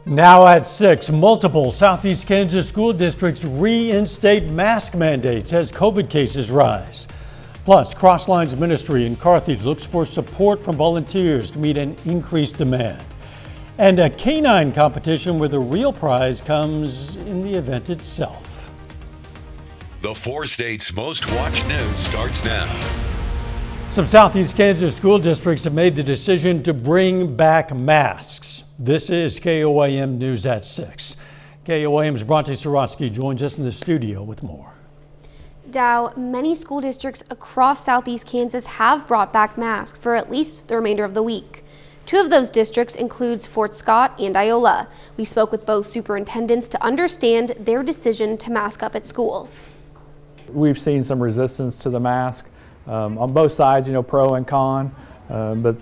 Now at 6, multiple Southeast Kansas school districts reinstate mask mandates as COVID cases rise. Plus, Crosslines Ministry in Carthage looks for support from volunteers to meet an increased demand. And a canine competition where the real prize comes in the event itself. The 4 states' most watched news starts now. Some Southeast Kansas school districts have made the decision to bring back masks. This is KOAM News at 6. KOAM's Bronte Sorotsky joins us in the studio with more. Dow, many school districts across Southeast Kansas have brought back masks for at least the remainder of the week. 2 of those districts includes Fort Scott and Iola. We spoke with both superintendents to understand their decision to mask up at school. We've seen some resistance to the mask on both sides, pro and con. But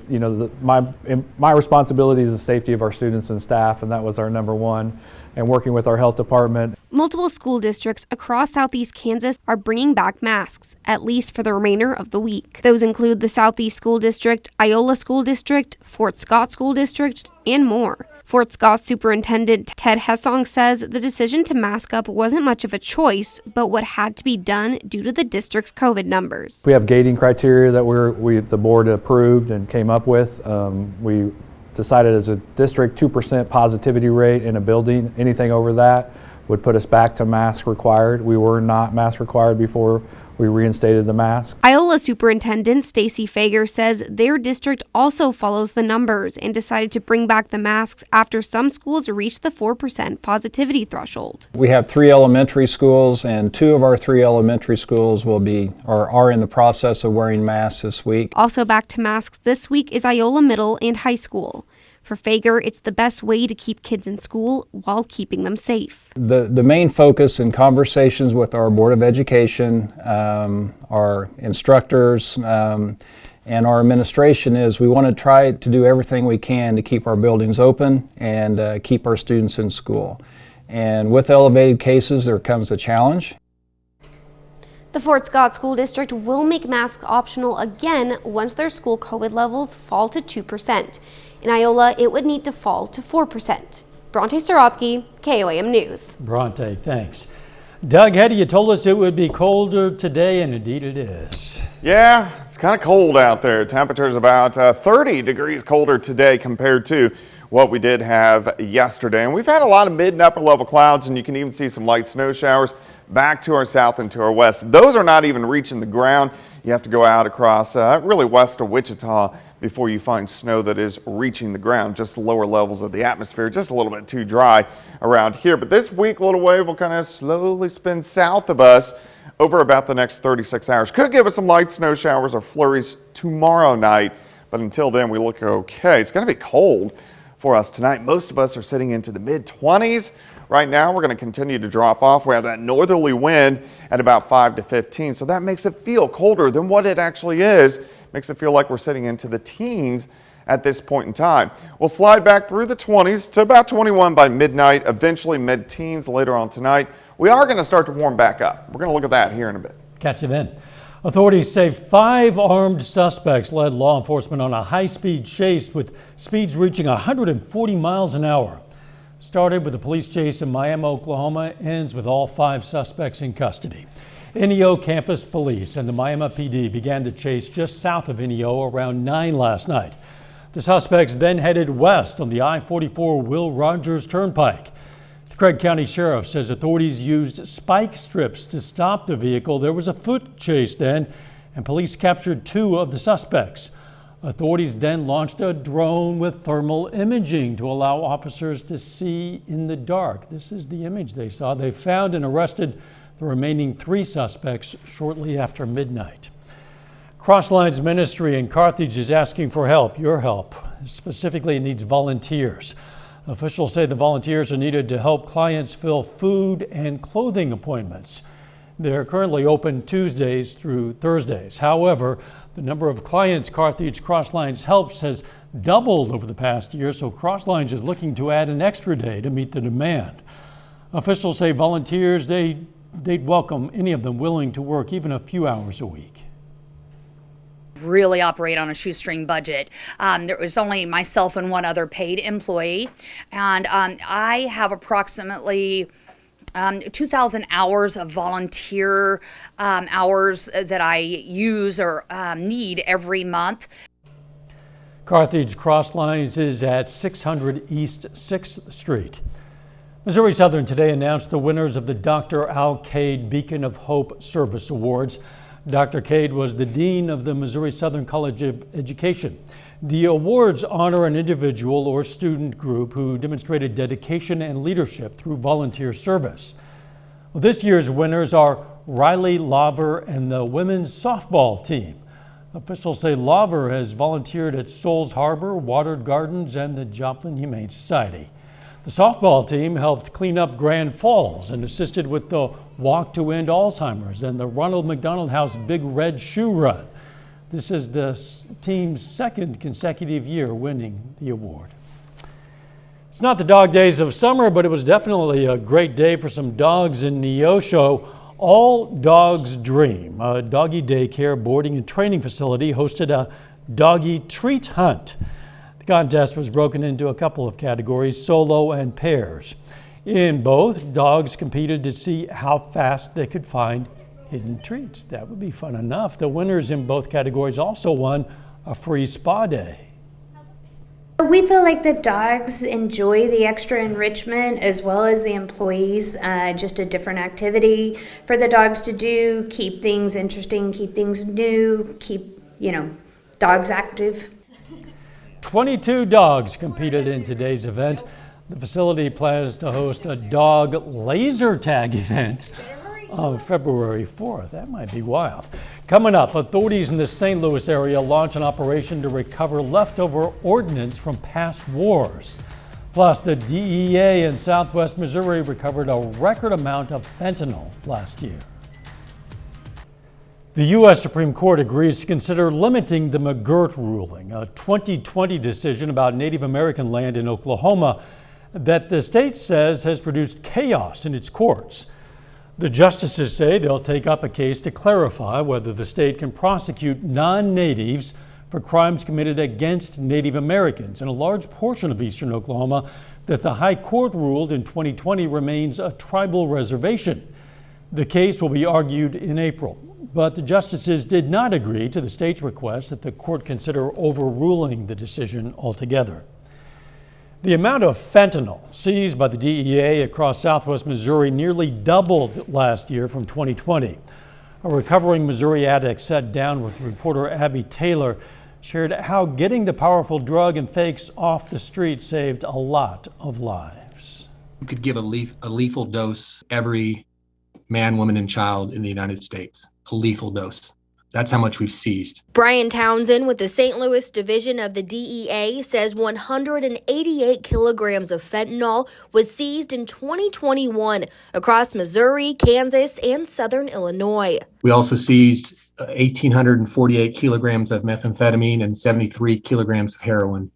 my responsibility is the safety of our students and staff, and that was our number one. And working with our health department. Multiple school districts across Southeast Kansas are bringing back masks, at least for the remainder of the week. Those include the Southeast School District, Iola School District, Fort Scott School District, and more. Fort Scott Superintendent Ted Hessong says the decision to mask up wasn't much of a choice, but what had to be done due to the district's COVID numbers. We have gating criteria that the board approved and came up with. We decided as a district 2% positivity rate in a building. Anything over that would put us back to mask required. We were not mask required before we reinstated the mask. Iola Superintendent Stacy Fager says their district also follows the numbers and decided to bring back the masks after some schools reached the 4% positivity threshold. We have 3 elementary schools, and 2 of our 3 elementary schools are in the process of wearing masks this week. Also back to masks this week is Iola Middle and High School. For Fager, it's the best way to keep kids in school while keeping them safe. The main focus in conversations with our Board of Education, our instructors, and our administration is we want to try to do everything we can to keep our buildings open and keep our students in school. And with elevated cases, there comes a challenge. The Fort Scott School District will make masks optional again once their school COVID levels fall to 2%. In Iola, it would need to fall to 4%. Bronte Sorotsky, KOAM News. Bronte, thanks. Doug Hetty, you told us it would be colder today, and indeed it is. Yeah, it's kind of cold out there. Temperatures about 30 degrees colder today compared to what we did have yesterday. And we've had a lot of mid and upper level clouds, and you can even see some light snow showers back to our south and to our west. Those are not even reaching the ground. You have to go out across really west of Wichita before you find snow that is reaching the ground. Just the lower levels of the atmosphere, just a little bit too dry around here. But this weak little wave will kind of slowly spin south of us over about the next 36 hours. Could give us some light snow showers or flurries tomorrow night, but until then we look okay. It's going to be cold for us tonight. Most of us are sitting into the mid-20s. Right now, we're going to continue to drop off. We have that northerly wind at about 5 to 15, so that makes it feel colder than what it actually is. Makes it feel like we're sitting into the teens at this point in time. We'll slide back through the 20s to about 21 by midnight, eventually mid-teens later on tonight. We are going to start to warm back up. We're going to look at that here in a bit. Catch you then. Authorities say 5 armed suspects led law enforcement on a high-speed chase with speeds reaching 140 miles an hour. Started with a police chase in Miami, Oklahoma, ends with all 5 suspects in custody. NEO Campus Police and the Miami PD began the chase just south of NEO around 9 last night. The suspects then headed west on the I-44 Will Rogers Turnpike. The Craig County Sheriff says authorities used spike strips to stop the vehicle. There was a foot chase then, and police captured 2 of the suspects. Authorities then launched a drone with thermal imaging to allow officers to see in the dark. This is the image they saw. They found and arrested the remaining 3 suspects shortly after midnight. Crosslines Ministry in Carthage is asking for help, your help. Specifically, it needs volunteers. Officials say the volunteers are needed to help clients fill food and clothing appointments. They're currently open Tuesdays through Thursdays. However, the number of clients Carthage Crosslines helps has doubled over the past year, so Crosslines is looking to add an extra day to meet the demand. Officials say volunteers, they'd welcome any of them willing to work even a few hours a week. really operate on a shoestring budget. There was only myself and one other paid employee, and I have approximately 2,000 hours of volunteer hours that I use or need every month. Carthage Cross Lines is at 600 East 6th Street. Missouri Southern today announced the winners of the Dr. Al Cade Beacon of Hope Service Awards. Dr. Cade was the Dean of the Missouri Southern College of Education. The awards honor an individual or student group who demonstrated dedication and leadership through volunteer service. Well, this year's winners are Riley Laver and the women's softball team. Officials say Laver has volunteered at Souls Harbor, Watered Gardens, and the Joplin Humane Society. The softball team helped clean up Grand Falls and assisted with the Walk to End Alzheimer's and the Ronald McDonald House Big Red Shoe Run. This is the team's second consecutive year winning the award. It's not the dog days of summer, but it was definitely a great day for some dogs in Neosho. All Dogs Dream, a doggy daycare, boarding, and training facility, hosted a doggy treat hunt. The contest was broken into a couple of categories, solo and pairs. In both, dogs competed to see how fast they could find hidden treats. That would be fun enough. The winners in both categories also won a free spa day. We feel like the dogs enjoy the extra enrichment as well as the employees, just a different activity for the dogs to do, keep things interesting, keep things new, keep, dogs active. 22 dogs competed in today's event. The facility plans to host a dog laser tag event on February 4th. That might be wild. Coming up, authorities in the St. Louis area launch an operation to recover leftover ordnance from past wars. Plus, the DEA in Southwest Missouri recovered a record amount of fentanyl last year. The U.S. Supreme Court agrees to consider limiting the McGirt ruling, a 2020 decision about Native American land in Oklahoma that the state says has produced chaos in its courts. The justices say they'll take up a case to clarify whether the state can prosecute non-natives for crimes committed against Native Americans in a large portion of eastern Oklahoma that the High Court ruled in 2020 remains a tribal reservation. The case will be argued in April, but the justices did not agree to the state's request that the court consider overruling the decision altogether. The amount of fentanyl seized by the DEA across southwest Missouri nearly doubled last year from 2020. A recovering Missouri addict sat down with reporter Abby Taylor, shared how getting the powerful drug and fakes off the street saved a lot of lives. You could give a lethal dose every man, woman, and child in the United States. A lethal dose. That's how much we've seized. Brian Townsend with the St. Louis division of the DEA says 188 kilograms of fentanyl was seized in 2021 across Missouri, Kansas, and southern Illinois. We also seized 1,848 kilograms of methamphetamine and 73 kilograms of heroin.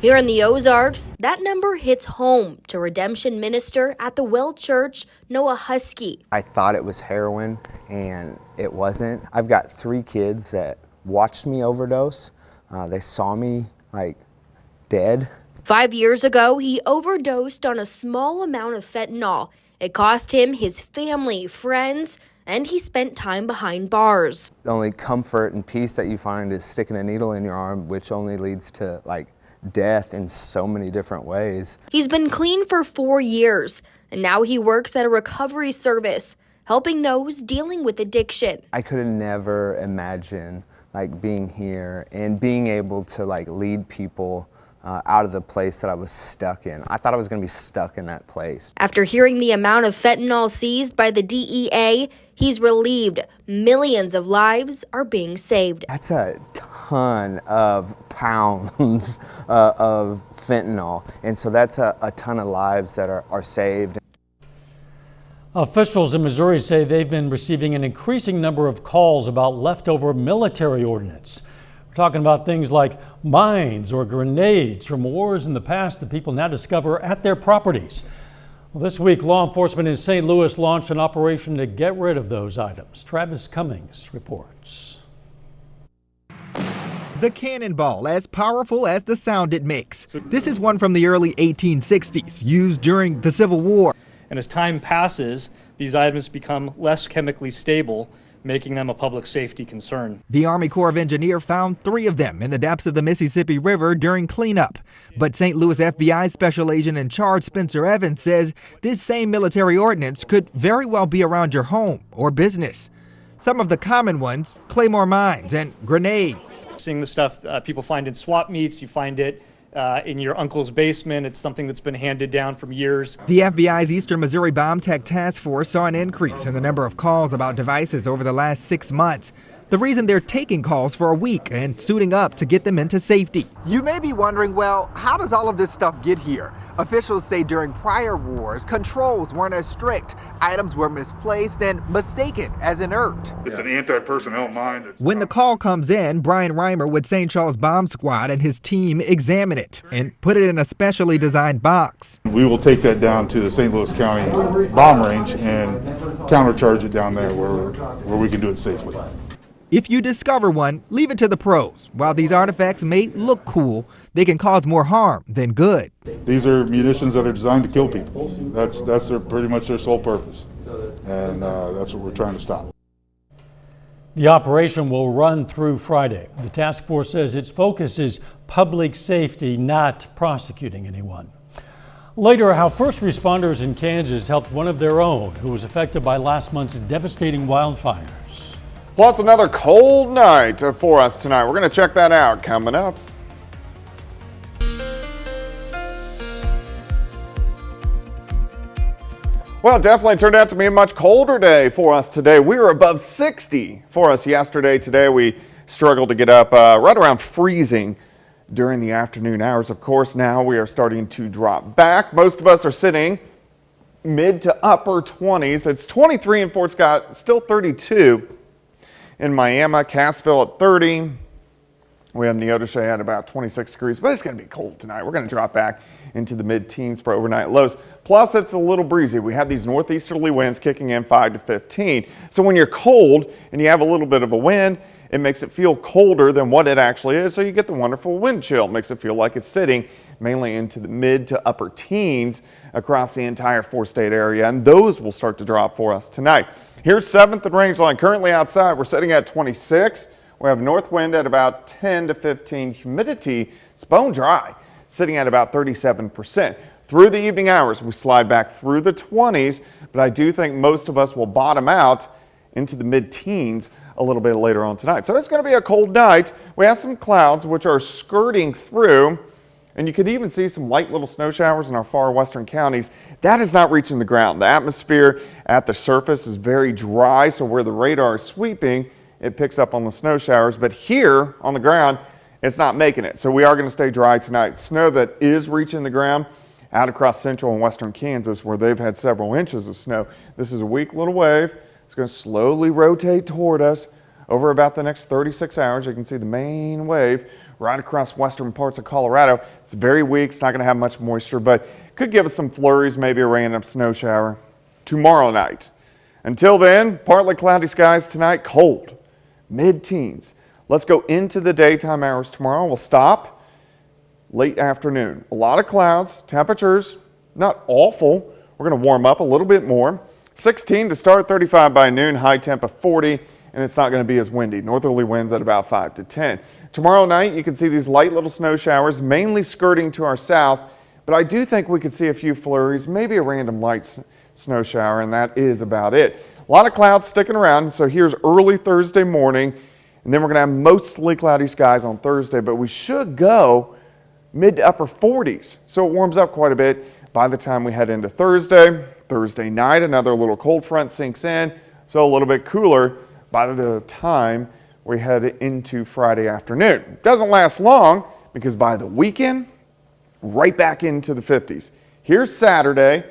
Here in the Ozarks, that number hits home to Redemption minister at the Well Church, Noah Husky. I thought it was heroin, and it wasn't. I've got 3 kids that watched me overdose. They saw me, dead. 5 years ago, he overdosed on a small amount of fentanyl. It cost him his family, friends, and he spent time behind bars. The only comfort and peace that you find is sticking a needle in your arm, which only leads to, death in so many different ways. He's been clean for 4 years, and now he works at a recovery service, helping those dealing with addiction. I could have never imagined being here and being able to lead people out of the place that I was stuck in. I thought I was going to be stuck in that place. After hearing the amount of fentanyl seized by the DEA, he's relieved millions of lives are being saved. That's a ton of pounds of fentanyl, and so that's a ton of lives that are saved. Officials in Missouri say they've been receiving an increasing number of calls about leftover military ordnance. We're talking about things like mines or grenades from wars in the past that people now discover at their properties. Well, this week, law enforcement in St. Louis launched an operation to get rid of those items. Travis Cummings reports. The cannonball, as powerful as the sound it makes. This is one from the early 1860s, used during the Civil War. And as time passes, these items become less chemically stable, making them a public safety concern. The Army Corps of Engineers found 3 of them in the depths of the Mississippi River during cleanup. But St. Louis FBI Special Agent in charge Spencer Evans says this same military ordnance could very well be around your home or business. Some of the common ones, claymore mines and grenades. Seeing the stuff people find in swap meets, you find it in your uncle's basement. It's something that's been handed down from years. The FBI's Eastern Missouri Bomb Tech Task Force saw an increase in the number of calls about devices over the last 6 months. The reason they're taking calls for a week and suiting up to get them into safety. You may be wondering, well, how does all of this stuff get here? Officials say during prior wars, controls weren't as strict. Items were misplaced and mistaken as inert. It's an anti-personnel mine. When the call comes in, Brian Reimer with St. Charles Bomb Squad and his team examine it and put it in a specially designed box. We will take that down to the St. Louis County bomb range and countercharge it down there where we can do it safely. If you discover one, leave it to the pros. While these artifacts may look cool, they can cause more harm than good. These are munitions that are designed to kill people. That's pretty much their sole purpose, and that's what we're trying to stop. The operation will run through Friday. The task force says its focus is public safety, not prosecuting anyone. Later, how first responders in Kansas helped one of their own who was affected by last month's devastating wildfires. Plus another cold night for us tonight. We're going to check that out coming up. Well, it definitely turned out to be a much colder day for us today. We were above 60 for us yesterday. Today we struggled to get up right around freezing during the afternoon hours. Of course, now we are starting to drop back. Most of us are sitting mid to upper 20s. It's 23 in Fort Scott, still 32 in Miami, Cassville at 30. We have Neodesha at about 26 degrees, but it's going to be cold tonight. We're going to drop back into the mid-teens for overnight lows. Plus, it's a little breezy. We have these northeasterly winds kicking in 5 to 15. So when you're cold and you have a little bit of a wind, it makes it feel colder than what it actually is. So you get the wonderful wind chill. It makes it feel like it's sitting mainly into the mid to upper teens across the entire 4-state area. And those will start to drop for us tonight. Here's 7th and Rangeline. Currently outside, we're sitting at 26. We have north wind at about 10 to 15. Humidity, it's bone dry, sitting at about 37%. Through the evening hours, we slide back through the 20s, but I do think most of us will bottom out into the mid-teens a little bit later on tonight. So it's going to be a cold night. We have some clouds which are skirting through, and you could even see some light little snow showers in our far western counties. That is not reaching the ground. The atmosphere at the surface is very dry, so where the radar is sweeping, it picks up on the snow showers, but here on the ground, it's not making it. So we are going to stay dry tonight. Snow that is reaching the ground out across central and western Kansas, where they've had several inches of snow. This is a weak little wave. It's going to slowly rotate toward us over about the next 36 hours. You can see the main wave right across western parts of Colorado. It's very weak. It's not going to have much moisture, but could give us some flurries, maybe a random snow shower tomorrow night. Until then, partly cloudy skies tonight, cold, mid-teens. Let's go into the daytime hours tomorrow. We'll stop late afternoon. A lot of clouds, temperatures not awful. We're going to warm up a little bit more. 16 to start, 35 by noon, high temp of 40, and it's not going to be as windy. Northerly winds at about 5 to 10. Tomorrow night, you can see these light little snow showers, mainly skirting to our south, but I do think we could see a few flurries, maybe a random light snow shower, and that is about it. A lot of clouds sticking around, so here's early Thursday morning, and then we're going to have mostly cloudy skies on Thursday, but we should go mid to upper 40s, so it warms up quite a bit by the time we head into Thursday. Thursday night, another little cold front sinks in, so a little bit cooler by the time we head into Friday afternoon. Doesn't last long because by the weekend, right back into the 50s. Here's Saturday.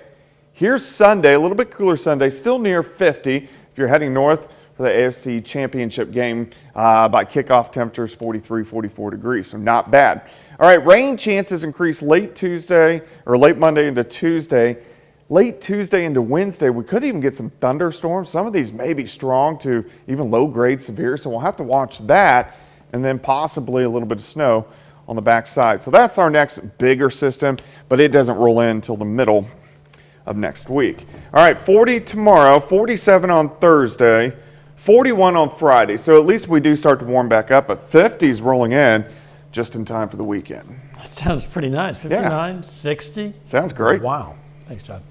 Here's Sunday, a little bit cooler Sunday, still near 50 if you're heading north for the AFC Championship game. By kickoff, temperatures 43, 44 degrees, so not bad. All right, rain chances increase late Tuesday or late Monday into Tuesday. Late Tuesday into Wednesday, we could even get some thunderstorms. Some of these may be strong to even low-grade severe, so we'll have to watch that. and then possibly a little bit of snow on the back side. So that's our next bigger system, but it doesn't roll in until the middle of next week. All right, 40 tomorrow, 47 on Thursday, 41 on Friday. So at least we do start to warm back up, but 50s rolling in just in time for the weekend. That sounds pretty nice. 59, 60. Sounds great. Wow. Thanks, John.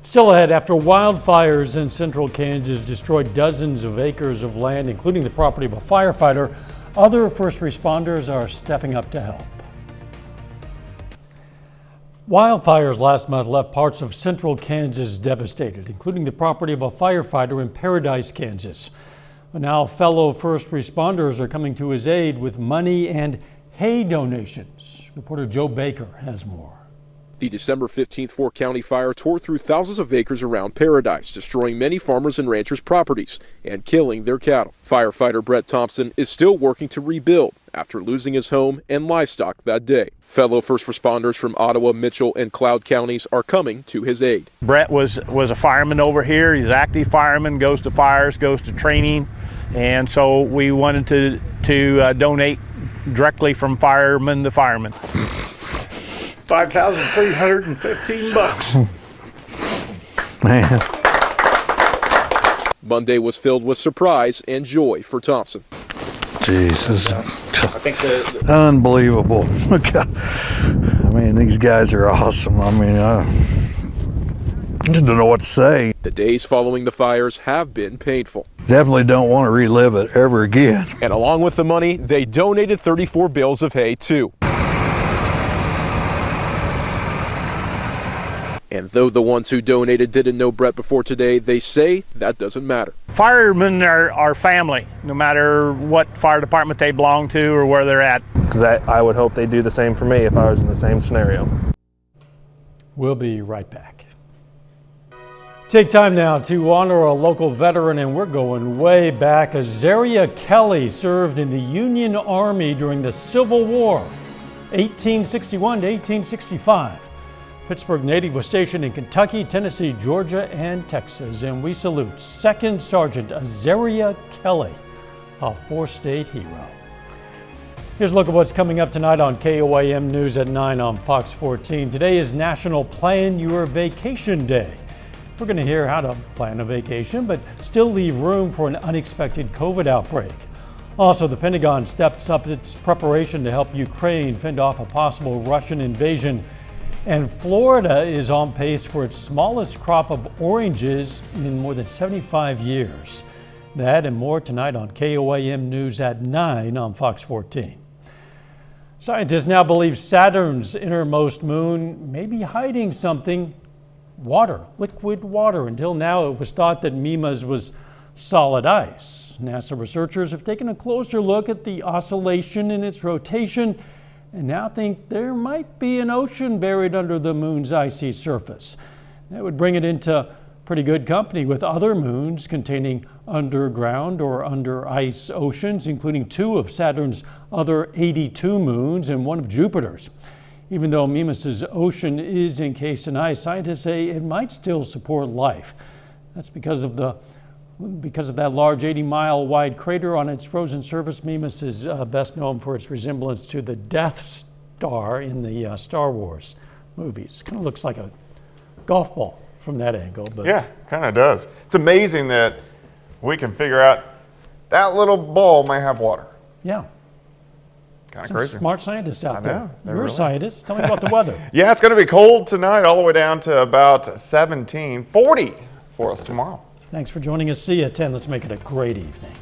Still ahead, after wildfires in central Kansas destroyed dozens of acres of land, including the property of a firefighter, other first responders are stepping up to help. Wildfires last month left parts of central Kansas devastated, including the property of a firefighter in Paradise, Kansas. But now fellow first responders are coming to his aid with money and hay donations. Reporter Joe Baker has more. The December 15th 4 County fire tore through thousands of acres around Paradise, destroying many farmers and ranchers' properties and killing their cattle. Firefighter Brett Thompson is still working to rebuild after losing his home and livestock that day. Fellow first responders from Ottawa, Mitchell, and Cloud counties are coming to his aid. Brett was a fireman over here. He's an active fireman, goes to fires, goes to training, and so we wanted to donate directly from fireman to fireman. $5,315. Man. Monday was filled with surprise and joy for Thompson. Jesus. Unbelievable. I mean, these guys are awesome. I mean, I just don't know what to say. The days following the fires have been painful. Definitely don't want to relive it ever again. And along with the money, they donated 34 bales of hay too. And though the ones who donated didn't know Brett before today, they say that doesn't matter. Firemen are family, no matter what fire department they belong to or where they're at. Because I would hope they do the same for me if I was in the same scenario. We'll be right back. Take time now to honor a local veteran, and we're going way back. Azaria Kelly served in the Union Army during the Civil War, 1861 to 1865. Pittsburgh native was stationed in Kentucky, Tennessee, Georgia, and Texas. And we salute Second Sergeant Azaria Kelly, a four-state hero. Here's a look at what's coming up tonight on KOAM News at 9 on Fox 14. Today is National Plan Your Vacation Day. We're going to hear how to plan a vacation, but still leave room for an unexpected COVID outbreak. Also, the Pentagon steps up its preparation to help Ukraine fend off a possible Russian invasion. And Florida is on pace for its smallest crop of oranges in more than 75 years. That and more tonight on KOAM News at 9 on Fox 14. Scientists now believe Saturn's innermost moon may be hiding something: water, liquid water. Until now, it was thought that Mimas was solid ice. NASA researchers have taken a closer look at the oscillation in its rotation and now think there might be an ocean buried under the moon's icy surface. That would bring it into pretty good company with other moons containing underground or under ice oceans, including 2 of Saturn's other 82 moons and 1 of Jupiter's. Even though Mimas's ocean is encased in ice, scientists say it might still support life. That's because of that large 80-mile wide crater on its frozen surface. Mimas is best known for its resemblance to the Death Star in the Star Wars movies. Kind of looks like a golf ball from that angle. But yeah, kind of does. It's amazing that we can figure out that little ball may have water. Yeah. Kind of crazy. Smart scientists out there. You're really a scientist. Tell me about the weather. Yeah, it's going to be cold tonight, all the way down to about 17, 40 for us tomorrow. Thanks for joining us. See you at 10. Let's make it a great evening.